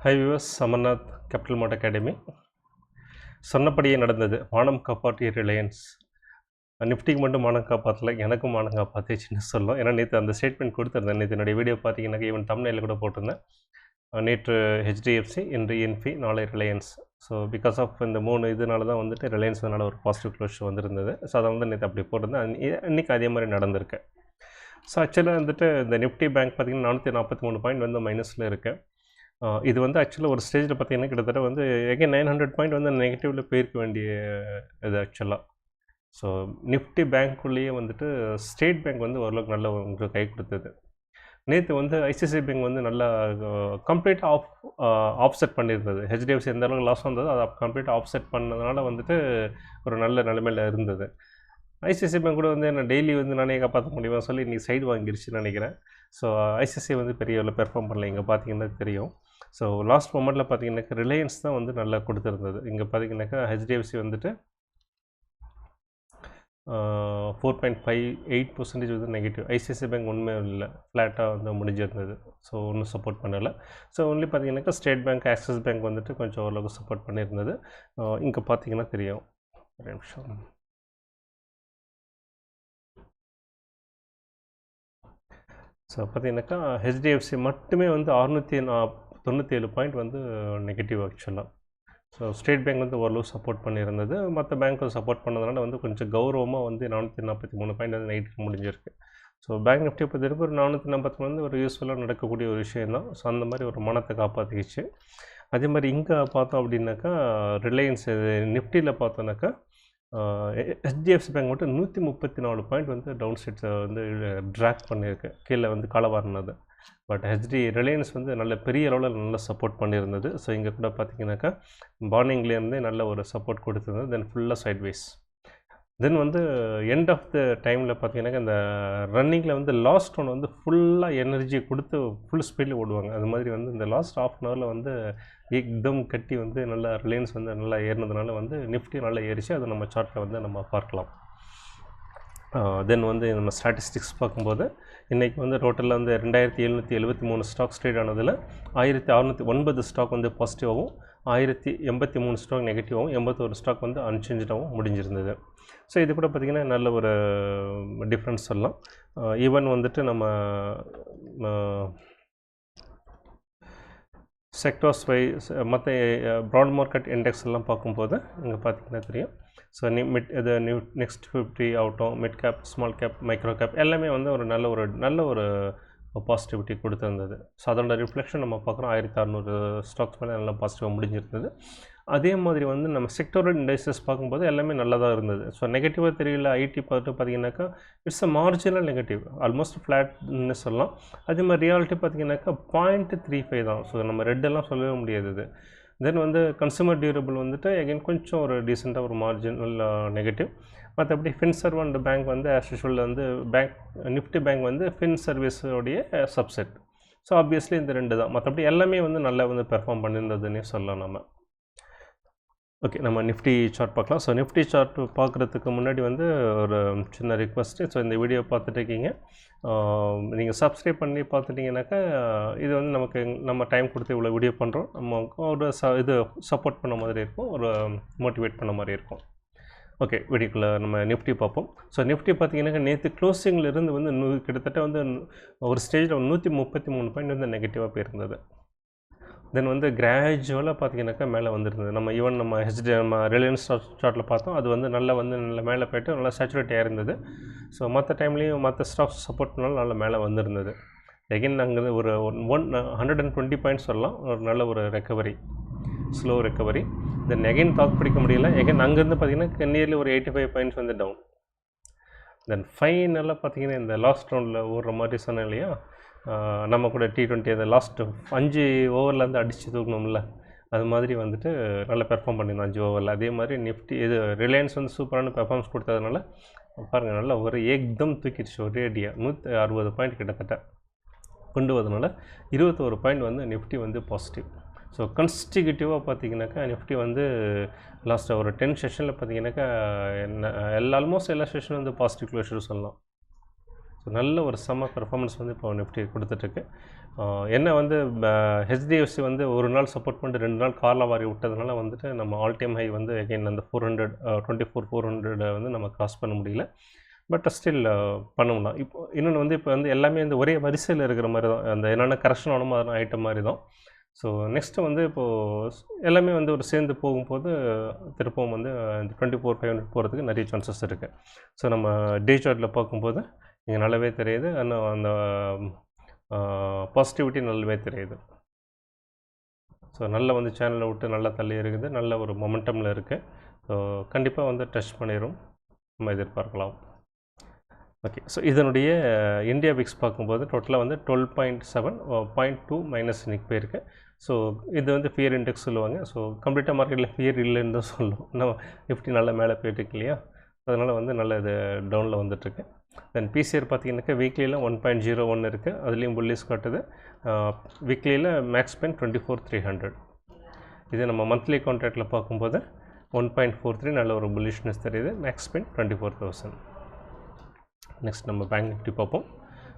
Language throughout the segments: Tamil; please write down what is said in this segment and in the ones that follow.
ஹை வியூவர்ஸ், அமர்நாத் கேபிட்டல் மார்ட் அகாடமி. சொன்னபடியே நடந்தது. வானம் காப்பாற்றிய ரிலையன்ஸ். நிஃப்டிக்கு மட்டும் மானம் காப்பாற்றல, எனக்கும் மானம் காப்பாற்றிச்சுன்னு சொல்லும். ஏன்னா நேற்று அந்த ஸ்டேட்மெண்ட் கொடுத்துருந்தேன். நேற்று என்னுடைய வீடியோ பார்த்தீங்கன்னாக்க ஈவன் தம்ப்நெயில்ல கூட போட்டிருந்தேன். நேற்று ஹெச்டிஎஃப்சி, இன்று இன்ஃபி, நாளை ரிலையன்ஸ். ஸோ பிகாஸ் ஆஃப் இந்த 3 இதனால தான் வந்துட்டு ரிலையன்ஸ் அதனால் ஒரு பாசிட்டிவ் க்ளோஷர் வந்திருந்தது. ஸோ அதை வந்து நேற்று அப்படி போட்டிருந்தேன். இன்றைக்கி அதே மாதிரி நடந்திருக்கு. ஸோ ஆக்சுவலாக வந்துட்டு இந்த நிஃப்டி பேங்க் பார்த்திங்கன்னா 443 பாயிண்ட் வந்து மைனஸில் இருக்குது. இது வந்து ஆக்சுவலாக ஒரு ஸ்டேஜில் பார்த்திங்கன்னா கிட்டத்தட்ட வந்து எகைன் 900 பாயிண்ட் வந்து நெகட்டிவில் போயிருக்க வேண்டிய இது ஆக்சுவலாக. ஸோ நிஃப்டி பேங்க்குள்ளேயே வந்துட்டு ஸ்டேட் பேங்க் வந்து ஓரளவுக்கு நல்ல உங்களுக்கு கை கொடுத்தது. நேற்று வந்து ஐசிஐசிஐ பேங்க் வந்து நல்லா கம்ப்ளீட்டாக ஆஃப்செட் பண்ணியிருந்தது. ஹெச்டிஎஃப்சி எந்த அளவுக்கு லாஸ் வந்ததோ அதை கம்ப்ளீட்டாக ஆஃப்செட் பண்ணதுனால வந்துட்டு ஒரு நல்ல நிலைமையில் இருந்தது. ஐசிஐசிஐ பேங்க் கூட வந்து என்ன டெய்லி வந்து நானே காப்பாற்ற முடியுமா சொல்லி இன்றைக்கி சைடு வாங்கிருச்சுன்னு நினைக்கிறேன். ஸோ ஐசிஐசிஐ வந்து பெரிய அளவில் பெர்ஃபார்ம் பண்ணல. இங்கே பார்த்தீங்கன்னா தெரியும். ஸோ லாஸ்ட் மொமெண்ட்டில் பார்த்தீங்கன்னாக்கா ரிலையன்ஸ் தான் வந்து நல்லா கொடுத்துருந்தது. இங்கே பார்த்தீங்கன்னாக்கா ஹெச்டிஎஃப்சி வந்துட்டு 4.58% வந்து நெகட்டிவ். ஐசிஐசிஐ பேங்க் உண்மையும் இல்லை, ஃப்ளாட்டாக வந்து முடிஞ்சிருந்தது. ஸோ ஒன்றும் சப்போர்ட் பண்ணலை. ஸோ ஒன்லி பார்த்தீங்கன்னாக்கா ஸ்டேட் பேங்க், ஆக்சிஸ் பேங்க் வந்துட்டு கொஞ்சம் ஓரளவுக்கு சப்போர்ட் பண்ணியிருந்தது. இங்கே பார்த்தீங்கன்னா தெரியும். ஒரு நிமிஷம். ஸோ பார்த்தீங்கன்னாக்கா ஹெச்டிஎஃப்சி மட்டுமே வந்து 697 பாயிண்ட் வந்து நெகட்டிவ் ஆக்சுவலாக. ஸோ ஸ்டேட் பேங்க் வந்து ஓரளவு சப்போர்ட் பண்ணியிருந்தது. மற்ற பேங்க்கு சப்போர்ட் பண்ணதுனால வந்து கொஞ்சம் கௌரவமாக வந்து 443 பாயிண்ட் வந்து நைட்டுக்கு முடிஞ்சிருக்கு. ஸோ பேங்க் நிஃப்டி பொறுத்தவரைக்கும் ஒரு 443 வந்து ஒரு யூஸ்ஃபுல்லாக நடக்கக்கூடிய ஒரு விஷயந்தான். ஸோ அந்த மாதிரி ஒரு மனத்தை காப்பாற்றிக்கிச்சு. அதே மாதிரி இங்கே பார்த்தோம் அப்படின்னாக்கா ரிலையன்ஸ் நிஃப்டியில் பார்த்தோன்னாக்கா ஹெச்டிஎஃப்சி பேங்க் மட்டும் 134 பாயிண்ட் வந்து டவுன் சைட்ஸை வந்து ட்ராக் பண்ணியிருக்கு, கீழே வந்து காலவாரினது. பட் ரிலையன்ஸ் வந்து நல்ல பெரிய அளவில் நல்ல சப்போர்ட் பண்ணியிருந்தது. ஸோ இங்கே கூட பார்த்தீங்கன்னாக்கா மார்னிங்லேருந்தே நல்ல ஒரு சப்போர்ட் கொடுத்துருந்தது. தென் ஃபுல்லாக சைட்வேஸ். தென் வந்து எண்ட் ஆஃப் த டைமில் பார்த்தீங்கன்னாக்கா இந்த ரன்னிங்கில் வந்து லாஸ்ட் ஒன் வந்து ஃபுல்லாக எனர்ஜி கொடுத்து ஃபுல் ஸ்பீடில் ஓடுவாங்க. அது மாதிரி வந்து இந்த லாஸ்ட் ஆஃப் அன் ஹவரில் வந்து எக்தம் கட்டி வந்து நல்லா ரிலையன்ஸ் வந்து நல்லா ஏறினதுனால வந்து நிஃப்டி நல்லா ஏறிச்சு. அதை நம்ம சார்ட்டில் வந்து நம்ம பார்க்கலாம். தென் வந்து நம்ம ஸ்டாட்டிஸ்டிக்ஸ் பார்க்கும்போது இன்றைக்கி வந்து டோட்டலில் வந்து 2773 ஸ்டாக்ஸ் ட்ரேட் ஆனதில் 1609 ஸ்டாக் வந்து பாசிட்டிவாகவும் 1083 ஸ்டாக் நெகட்டிவாகவும் 81 ஸ்டாக் வந்து அன்சேஞ்சாகவும் முடிஞ்சிருந்தது. ஸோ இது கூட பார்த்திங்கன்னா நல்ல ஒரு டிஃப்ரென்ஸ் சொல்லலாம். ஈவன் வந்துட்டு நம்ம செக்டார்ஸ் வைஸ் மற்ற ப்ராட் மார்க்கெட் இண்டெக்ஸ் எல்லாம் பார்க்கும்போது இங்கே பார்த்திங்கன்னா தெரியும். ஸோ நெக்ஸ்ட் 50 ஆகட்டும், mid cap, small cap, micro gap எல்லாமே வந்து ஒரு நல்ல ஒரு பாசிட்டிவிட்டி கொடுத்துருந்தது. ஸோ அதோட ரிஃப்ளெக்ஷன் நம்ம பார்க்குறோம். 1600 ஸ்டாக்ஸ் மேலே நல்லா பாசிட்டிவாக முடிஞ்சிருந்தது. அதே மாதிரி வந்து நம்ம செக்டோரல் இண்டஸ்ட்ரீஸ் பார்க்கும்போது எல்லாமே நல்லா தான் இருந்தது. ஸோ நெகட்டிவாக தெரியல. ஐடி பார்த்து பார்த்திங்கனாக்கா it's a marginal negative, almost ஃப்ளாட்னு சொல்லலாம். அதே மாதிரி ரியாலிட்டி பார்த்திங்கனாக்கா 0.35 தான். ஸோ நம்ம ரெட்டெல்லாம் சொல்லவே முடியாது இது. தென் வந்து கன்சூமர் டியூரபிள் வந்துட்டு எகைன் கொஞ்சம் ஒரு டீசெண்டாக ஒரு மார்ஜினல் நெகட்டிவ். மற்றபடி ஃபின்சர்வ் அண்ட் பேங்க் வந்து ஆஸ் யூஷுவல் வந்து நிஃப்டி பேங்க் வந்து ஃபின் சர்வீஸோடைய சப்செட். ஸோ ஆப்வியஸ்லி இந்த 2 தான். மற்றபடி எல்லாமே வந்து நல்லா வந்து பெர்ஃபார்ம் பண்ணியிருந்ததுன்னே சொல்லலாம் நம்ம. ஓகே, நம்ம நிஃப்டி சார்ட் பார்க்கலாம். ஸோ நிஃப்டி சார்ட் பார்க்குறதுக்கு முன்னாடி வந்து ஒரு சின்ன ரிக்வஸ்ட்டு. ஸோ இந்த வீடியோ பார்த்துட்டு இருக்கீங்க, நீங்கள் சப்ஸ்கிரைப் பண்ணி பார்த்துட்டிங்கனாக்கா இது வந்து நம்ம டைம் கொடுத்து இவ்வளோ வீடியோ பண்ணுறோம், நம்ம ஒரு இது சப்போர்ட் பண்ண மாதிரி இருக்கும், ஒரு மோட்டிவேட் பண்ண மாதிரி இருக்கும். ஓகே, வீடியோக்குள்ளே நம்ம நிஃப்டி பார்ப்போம். ஸோ நிஃப்டி பார்த்திங்கனாக்கா நேற்று க்ளோசிங்கில் இருந்து வந்து கிட்டத்தட்ட வந்து ஒரு ஸ்டேஜில் 133 பாயிண்ட் வந்து நெகட்டிவாக போயிருந்தது. தென் வந்து கிராஜுவலாக பார்த்திங்கனாக்கா மேலே வந்துருந்தது. நம்ம ஈவன் நம்ம ரிலையன்ஸ் சார்ட்டில் பார்த்தோம். அது வந்து நல்லா மேலே போய்ட்டு நல்லா சேச்சுரேட் ஆகிருந்தது. ஸோ மற்ற டைம்லேயும் மற்ற ஸ்டாக்ஸ் சப்போர்ட் பண்ணாலும் நல்லா மேலே வந்திருந்தது. எகைன் அங்கே ஒரு 120 பாயிண்ட்ஸ் சொல்லலாம். ஒரு நல்ல ஒரு ரெக்கவரி, ஸ்லோ ரெக்கவரி. தென் எகைன் தாக்கு பிடிக்க முடியல. எகைன் அங்கேருந்து பார்த்திங்கன்னா நியர்லி ஒரு 85 பாயிண்ட்ஸ் வந்து டவுன். தென் ஃபைனலாக பார்த்திங்கன்னா இந்த லாஸ்ட் ரவுண்டில் ஓடுற மாதிரி சொன்னேன் இல்லையா, நம்ம கூட T20 அந்த லாஸ்ட்டு 5 ஓவரில் வந்து அடித்து தூக்கணும்ல, அது மாதிரி வந்துட்டு நல்லா பெர்ஃபார்ம் பண்ணியிருந்தோம் 5 ஓவரில். அதே மாதிரி நிஃப்டி இது ரிலையன்ஸ் வந்து சூப்பரான பெர்ஃபார்மன்ஸ் கொடுத்ததுனால பாருங்கள் நல்லா ஒரு ஏக்தம் தூக்கிடுச்சு ஒரே அடியாக 160 பாயிண்ட் கிட்டத்தட்ட கொண்டு வரதுனால 21 பாயிண்ட் வந்து நிஃப்டி வந்து பாசிட்டிவ். ஸோ கன்ஸ்டிகூட்டிவாக பார்த்திங்கனாக்கா நிஃப்டி வந்து லாஸ்ட்டாக ஒரு 10 செஷனில் பார்த்திங்கனாக்கா ஆல்மோஸ்ட் எல்லா செஷனும் வந்து பாசிட்டிவ் க்ளோஷர் சொல்லலாம். ஸோ நல்ல ஒரு செம்ம பெர்ஃபார்மன்ஸ் வந்து இப்போ நிஃப்டி கொடுத்துட்ருக்கு. என்ன வந்து ஹெச்டிஎஃப்சி வந்து ஒரு நாள் சப்போர்ட் பண்ணிட்டு 2 நாள் கார்ல வாரி விட்டதுனால வந்துட்டு நம்ம ஆல் டைம் ஹை வந்து அகைன் அந்த 400 வந்து நம்ம கிராஸ் பண்ண முடியல. பட் ஸ்டில் பண்ண முடியல. இப்போ இன்னொன்று வந்து இப்போ வந்து எல்லாமே இந்த ஒரே வரிசையில் இருக்கிற மாதிரி தான், அந்த என்னென்ன கரெக்ஷன் ஆனமோ அதெல்லாம் ஐட்டம் மாதிரி தான். ஸோ நெக்ஸ்ட்டு வந்து இப்போது எல்லாமே வந்து ஒரு சேர்ந்து போகும்போது திருப்பவும் வந்து இந்த 24,500 போகிறதுக்கு நிறைய சான்சஸ் இருக்குது. ஸோ நம்ம டே சார்ட்டில் பார்க்கும்போது இங்கே நல்லாவே தெரியுது, இன்னும் அந்த பாசிட்டிவிட்டி நல்லாவே தெரியுது. ஸோ நல்லா வந்து சேனலை விட்டு நல்லா தள்ளி இருக்குது, நல்ல ஒரு மொமெண்டமில் இருக்குது. ஸோ கண்டிப்பாக வந்து டச் பண்ணிடும் நம்ம எதிர்பார்க்கலாம். ஓகே, ஸோ இதனுடைய இந்தியா விக்ஸ் பார்க்கும்போது டோட்டலாக வந்து 12.7 0.2 மைனஸ் இன்றைக்கி போயிருக்கு. ஸோ இது வந்து ஃபியர் இண்டெக்ஸ் சொல்லுவாங்க. ஸோ கம்ப்ளீட்டாக மார்க்கெட்டில் ஃபியர் இல்லைன்னு தான் சொல்லும். நம்ம நிஃப்டி நல்லா மேலே போயிட்டுருக்கு இல்லையா, அதனால் வந்து நல்ல இது டவுனில் வந்துட்டுருக்கு. தென் பிசிஆர் பார்த்தீங்கன்னாக்கா வீக்லியில் 1.01 இருக்குது, அதுலேயும் புல்லிஸ் காட்டுது. வீக்லியில் மேக்ஸ் பென் 24,300. இது நம்ம மந்த்லி கான்ட்ராக்டில் பார்க்கும்போது 1.43 நல்ல ஒரு புல்லிஷ்னஸ் தெரியுது, மேக்ஸ் பென் 24,000. நெக்ஸ்ட் நம்ம பேங்க் நிஃப்டி பார்ப்போம்.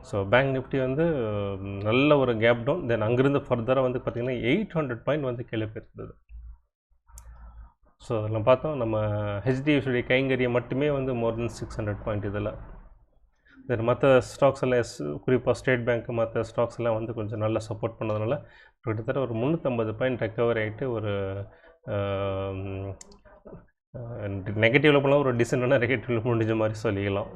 ஸோ பேங்க் நிஃப்டி வந்து நல்ல ஒரு கேப் டவுன். தென் அங்கேருந்து ஃபர்தராக வந்து பார்த்திங்கன்னா 800 பாயிண்ட் வந்து கீழே போயிருந்தது. ஸோ அதில் பார்த்தோம் நம்ம ஹெச்டிஎஃப்சியுடைய கைங்கரியை மட்டுமே வந்து மோர் தென் 600 பாயிண்ட் இதில். தென் மற்ற ஸ்டாக்ஸ் எல்லாம் குறிப்பாக ஸ்டேட் பேங்க் மற்ற ஸ்டாக்ஸ் எல்லாம் வந்து கொஞ்சம் நல்லா சப்போர்ட் பண்ணதுனால கிட்டத்தட்ட ஒரு 350 பாயிண்ட் ரெக்கவர் ஆகிட்டு ஒரு நெகட்டிவில் போனால் ஒரு டிசென்டான நெகட்டிவில் முடிஞ்ச மாதிரி சொல்லிக்கலாம்.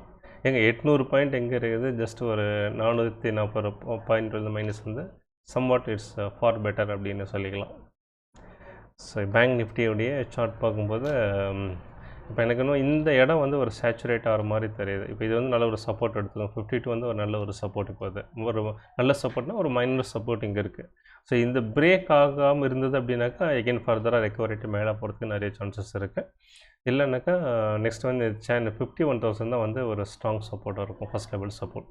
எங்கே 800 பாயிண்ட் எங்கே இருக்குது, ஜஸ்ட் ஒரு 440 பாயிண்ட் வந்து மைனஸ் வந்து சம்வாட் இட்ஸ் ஃபார் பெட்டர் அப்படின்னு சொல்லிக்கலாம். ஸோ பேங்க் நிஃப்டியோடைய சார்ட் பார்க்கும்போது இப்போ எனக்கு இன்னும் இந்த இடம் வந்து ஒரு சேச்சுரேட் ஆகிற மாதிரி தெரியுது. இப்போ இது வந்து நல்ல ஒரு சப்போர்ட் எடுத்துக்கும். 52 வந்து ஒரு நல்ல ஒரு சப்போர்ட். இப்போ அது ஒரு நல்ல சப்போர்ட்னா ஒரு மைனர் சப்போர்ட் இங்கே இருக்குது. ஸோ இந்த பிரேக் ஆகாமல் இருந்தது அப்படின்னாக்கா எகெயின் ஃபர்தராக ரெக்கவரிட்டு மேலே போகிறதுக்கு நிறைய சான்சஸ் இருக்குது. இல்லைனாக்கா நெக்ஸ்ட் வந்து 51,000 தான் வந்து ஒரு ஸ்ட்ராங் சப்போர்ட்டாக இருக்கும், first level support.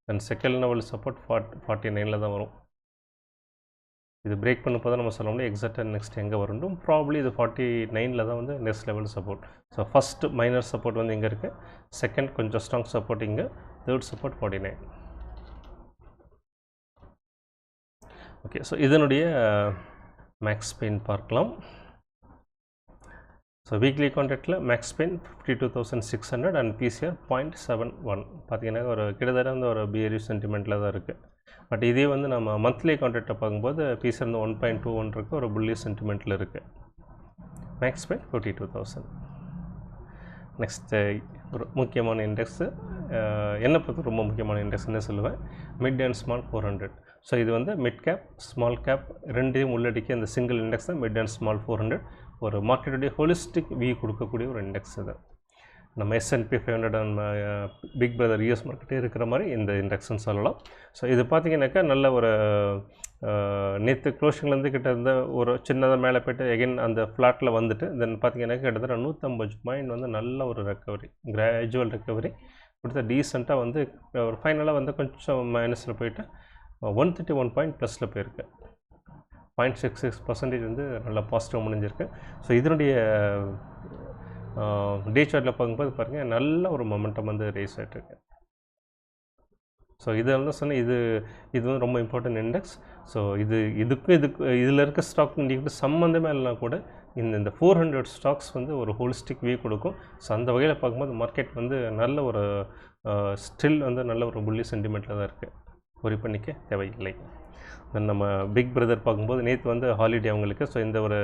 And second level support 49 தான் வரும். இது பிரேக் பண்ணும்போது தான் நம்ம சொல்ல முடியும் எக்ஸாக்டாக நெக்ஸ்ட் எங்கே வரணும். ப்ராப்ளி இது 49 தான் வந்து next level support. So first minor support வந்து இங்கே இருக்குது, செகண்ட் கொஞ்சம் ஸ்ட்ராங் சப்போர்ட் இங்கே, தேர்ட் சப்போர்ட் 49. ஓகே, ஸோ இதனுடைய மேக்ஸ் பெயின் பார்க்கலாம். ஸோ வீக்லி கான்ட்ராக்டில் மேக்ஸ் பெயின் 52,600 அண்ட் பிசிஆர் 0.71. பார்த்தீங்கன்னா ஒரு கிட்டத்தட்ட வந்து ஒரு பியரி சென்டிமெண்ட்டில் தான் இருக்குது. பட் இதே வந்து நம்ம மந்த்லி கான்ட்ராக்டை பார்க்கும்போது பிசிஆர் வந்து 1.21 இருக்குது, ஒரு புல்லி சென்டிமெண்ட்டில் இருக்குது. Maths pain 52,000. நெக்ஸ்ட்டு ஒரு முக்கியமான இண்டெக்ஸு, என்னை பொறுத்து ரொம்ப முக்கியமான இண்டெக்ஸ்ன்னு சொல்லுவேன், மிட் அண்ட் ஸ்மால் 400. ஸோ இது வந்து மிட் கேப் ஸ்மால் கேப் ரெண்டையும் உள்ளடக்கி அந்த சிங்கிள் இண்டெக்ஸ் தான் மிட் அண்ட் ஸ்மால் 400. ஒரு மார்க்கெட்டுடைய ஹோலிஸ்டிக் வியூ கொடுக்கக்கூடிய ஒரு இண்டெக்ஸ் இது. நம்ம S&P 500 and big brother US மார்க்கெட்டே இருக்கிற மாதிரி இந்த இண்டெக்ஸ்ன்னு சொல்லலாம். ஸோ இது பார்த்திங்கனாக்கா நல்ல ஒரு நேற்று க்ளோஷிங்லேருந்து கிட்ட இருந்த ஒரு சின்னதாக மேலே போய்ட்டு எகைன் அந்த ஃப்ளாட்டில் வந்துட்டு தென் பார்த்திங்கனாக்கா கிட்டத்தட்ட 150 பாயிண்ட் வந்து நல்ல ஒரு ரெக்கவரி, கிராஜுவல் ரெக்கவரி கொடுத்த டீசெண்டாக வந்து ஒரு ஃபைனலாக வந்து கொஞ்சம் மைனஸில் போயிட்டு 131 பாயிண்ட் ப்ளஸில் போயிருக்கு. 0.66% வந்து நல்லா பாசிட்டிவ் முடிஞ்சிருக்கு. ஸோ இதனுடைய டே சார்ட்டில் பார்க்கும்போது பாருங்கள் நல்ல ஒரு மொமெண்டம் வந்து ரேஸ் ஆகிட்டுருக்கு. ஸோ இதை வந்து சொன்னால் இது வந்து ரொம்ப இம்பார்ட்டன்ட் இண்டெக்ஸ். ஸோ இதில் இருக்க ஸ்டாக் இண்டிகேட்டர் சம்மந்தமே இல்லைனா கூட இந்த 400 ஸ்டாக்ஸ் வந்து ஒரு ஹோலிஸ்டிக் வியூ கொடுக்கும். ஸோ அந்த வகையில் பார்க்கும்போது மார்க்கெட் வந்து நல்ல ஒரு ஸ்டில் வந்து நல்ல ஒரு புல்லி சென்டிமெண்ட்டில் தான் இருக்குது, ஒரி பண்ணிக்க தேவையில்லை. நம்ம பிக் பிரதர் பார்க்கும்போது நேற்று வந்து ஹாலிடே அவங்களுக்கு, ஸோ இந்த ஒரு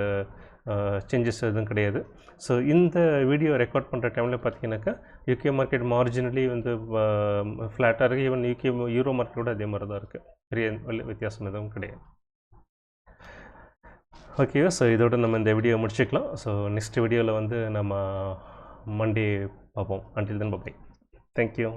சேஞ்சஸ் எதுவும் கிடையாது. ஸோ இந்த வீடியோ ரெக்கார்ட் பண்ணுற டைமில் பார்த்தீங்கன்னாக்கா யூகே மார்க்கெட் மார்ஜினலி வந்து ஃப்ளாட்டாக இருக்குது. ஈவன் யூரோ மார்க்கெட்டோட அதே மாதிரி தான் இருக்குது, பெரிய வித்தியாசம் எதுவும் கிடையாது. ஓகே, ஸோ இதோடு நம்ம இந்த வீடியோ முடிச்சுக்கலாம். ஸோ நெக்ஸ்ட் வீடியோவில் வந்து நம்ம மண்டே பார்ப்போம். Until then bye. தேங்க்யூ.